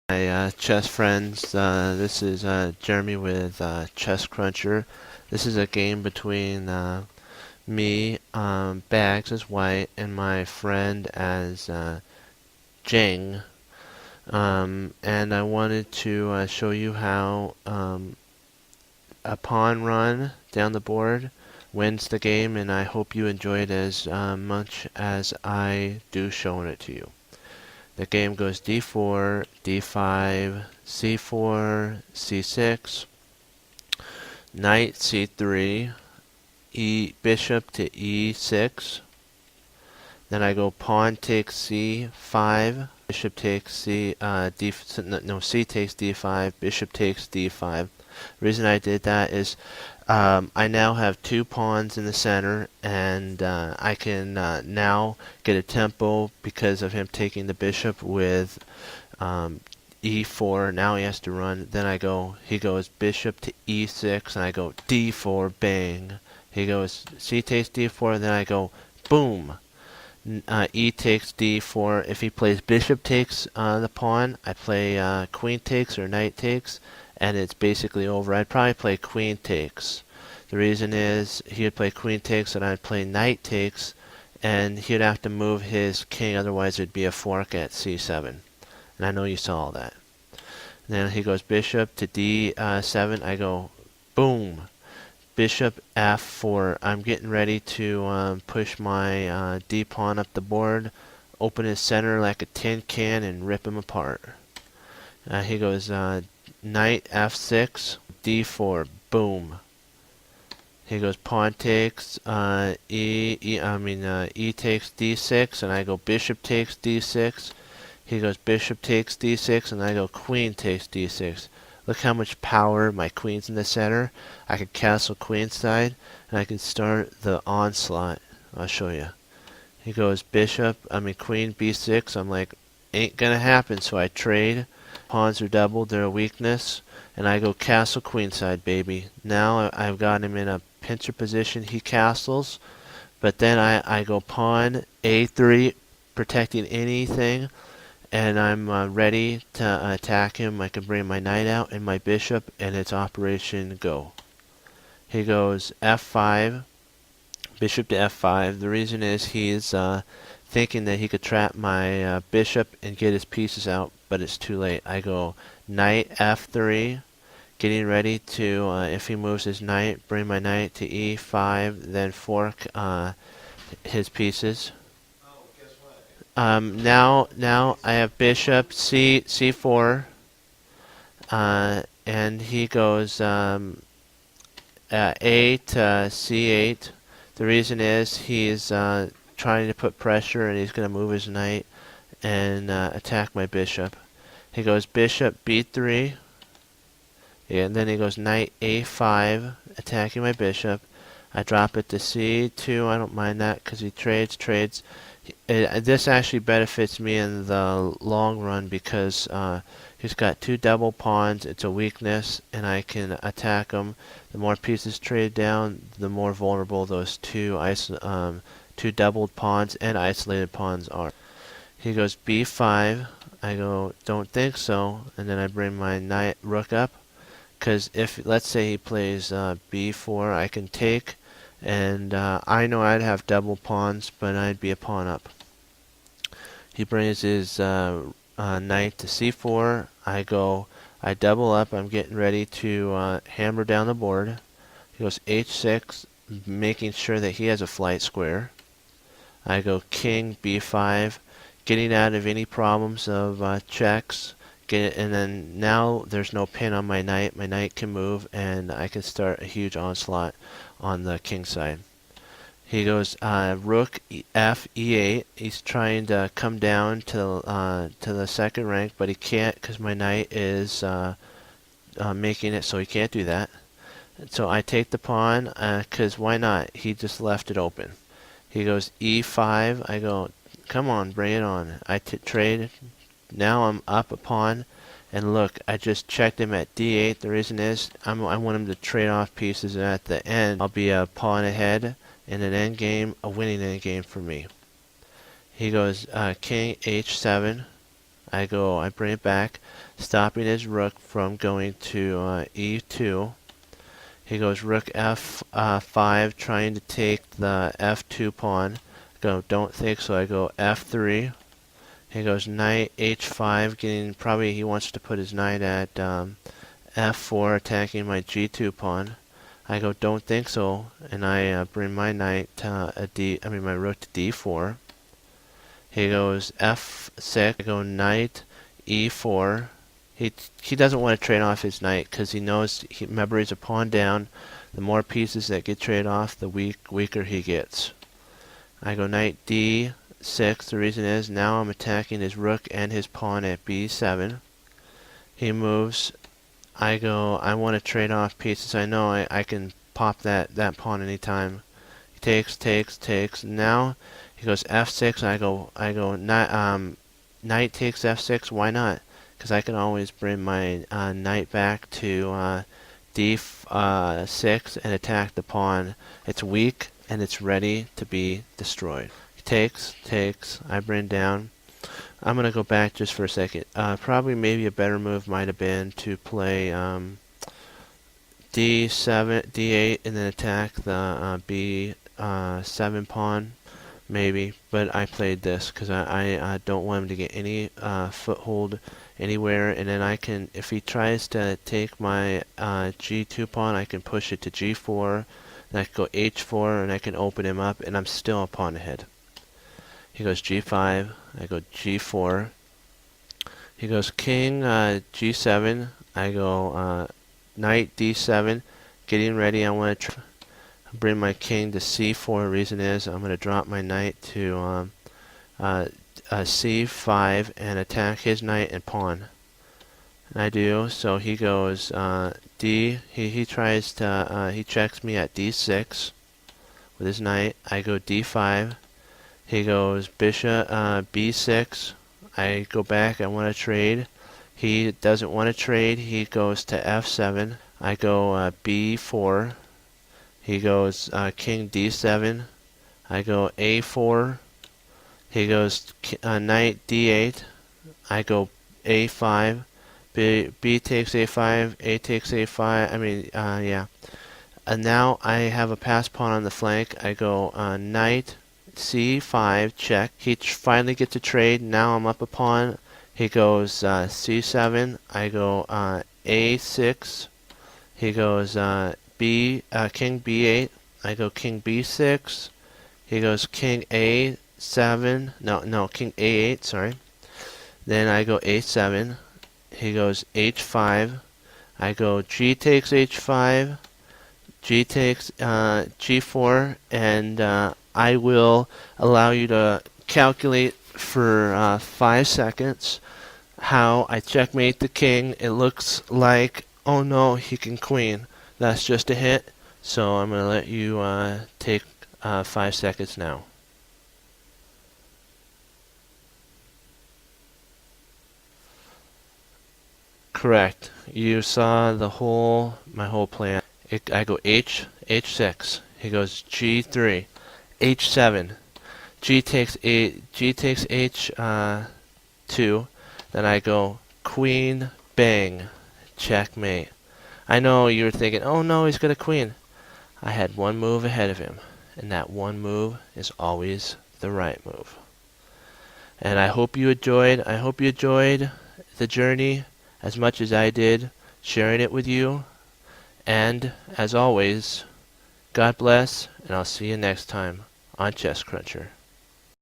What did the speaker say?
Hi, chess friends. This is Jeremy with Chess Cruncher. This is a game between me, Bags as white, and my friend as Jang. And I wanted to show you how a pawn run down the board wins the game, and I hope you enjoy it as much as I do showing it to you. The game goes d4, d5, c4, c6, knight c3, bishop to e6. Then I go pawn takes c5, bishop takes c takes d5, bishop takes d5. The reason I did that is I now have two pawns in the center, and I can now get a tempo because of him taking the bishop with e4. Now he has to run. Then he goes bishop to e6, and I go d4, bang. He goes c takes d4, then I go boom. E takes d4. If he plays bishop takes the pawn, I play queen takes or knight takes, and it's basically over. I'd probably play queen takes. The reason is he would play queen takes and I'd play knight takes, and he'd have to move his king, otherwise it'd be a fork at c7. And I know you saw all that. And then he goes bishop to d7. I go boom. Bishop f4. I'm getting ready to push my d pawn up the board, open his center like a tin can, and rip him apart. He goes knight f6, d4, boom. He goes pawn takes e takes d6, and I go bishop takes d6. He goes bishop takes d6, and I go queen takes d6. Look how much power my queen's in the center. I can castle queenside, and I can start the onslaught. I'll show you. He goes queen b6. I'm like, ain't gonna happen, so I trade. Pawns are doubled, they're a weakness, and I go castle queenside, baby. Now I've got him in a pincer position. He castles, but then I go pawn a3, protecting anything, and I'm ready to attack him. I can bring my knight out and my bishop, and it's Operation Go. He goes f5, bishop to f5. The reason is he's thinking that he could trap my bishop and get his pieces out, but it's too late. I go knight f3, getting ready to, if he moves his knight, bring my knight to e5, then fork his pieces. Now I have bishop c4, and he goes a to c8. The reason is he's trying to put pressure, and he's going to move his knight and attack my bishop. He goes bishop b3, and then he goes knight a5, attacking my bishop. I drop it to c2. I don't mind that because he trades. This actually benefits me in the long run because he's got two double pawns. It's a weakness, and I can attack him. The more pieces trade down, the more vulnerable those two doubled pawns and isolated pawns are. He goes b5. I go, don't think so, and then I bring my knight rook up, because if, let's say he plays b4, I can take, and I know I'd have double pawns, but I'd be a pawn up. He brings his knight to c4. I double up. I'm getting ready to hammer down the board. He goes h6, making sure that he has a flight square. I go king b5, getting out of any problems of checks. And then now there's no pin on my knight. My knight can move, and I can start a huge onslaught on the king side. He goes rook f e8. He's trying to come down to the second rank, but he can't because my knight is making it so he can't do that. So I take the pawn because why not? He just left it open. He goes e5. I go, come on, bring it on. I trade. Now I'm up a pawn, and look, I just checked him at d8. The reason is I want him to trade off pieces, and at the end I'll be a pawn ahead in an endgame, a winning endgame for me. He goes king h7. I bring it back, stopping his rook from going to e2. He goes rook f5, trying to take the f2 pawn. Don't think, so I go f3. He goes knight h5, probably he wants to put his knight at f4, attacking my g2 pawn. I go don't think so, and I bring my knight to my rook to d4. He goes f6. I go knight e4. He doesn't want to trade off his knight because he knows remember he's a pawn down. The more pieces that get traded off, the weaker he gets. I go knight d6. The reason is now I'm attacking his rook and his pawn at b7. He moves. I want to trade off pieces. I know I can pop that pawn anytime. He takes. Now he goes f6. I go knight takes f6. Why not? Because I can always bring my knight back to d6 and attack the pawn. It's weak and it's ready to be destroyed. He takes. I bring down. I'm going to go back just for a second. Probably maybe a better move might have been to play d7, d8, and then attack the b7 pawn, maybe. But I played this because I don't want him to get any foothold anywhere. And then I can, if he tries to take my g2 pawn, I can push it to g4. Then I can go h4, and I can open him up, and I'm still a pawn ahead. He goes g5, I go g4. He goes king g7, I go knight d7. Getting ready, I want to bring my king to c4. Reason is I'm going to drop my knight to c5 and attack his knight and pawn. And I do, so he goes he tries to, he checks me at d6 with his knight. I go d5. He goes bishop b6. I go back. I want to trade. He doesn't want to trade. He goes to f7. I go b4. He goes king d7. I go a4. He goes knight d8. I go a5. B takes a5. A takes a5. Yeah. And now I have a pass pawn on the flank. I go knight c5, check. He finally gets a trade. Now I'm up a pawn. He goes c7. I go a6. He goes king b8. I go king b6. He goes king a7. No, king a8, sorry. Then I go a7. He goes h5. I go g takes h5. G takes g4, and I will allow you to calculate for 5 seconds how I checkmate the king. It looks like, oh no, he can queen. That's just a hit. So I'm going to let you take 5 seconds now. Correct. You saw my whole plan. I go h6. He goes g3. h7, g takes h2, then I go queen, bang, checkmate. I know you were thinking, oh no, he's got a queen. I had one move ahead of him, and that one move is always the right move. And I hope you enjoyed the journey as much as I did sharing it with you. And as always, God bless, and I'll see you next time on Chess Cruncher.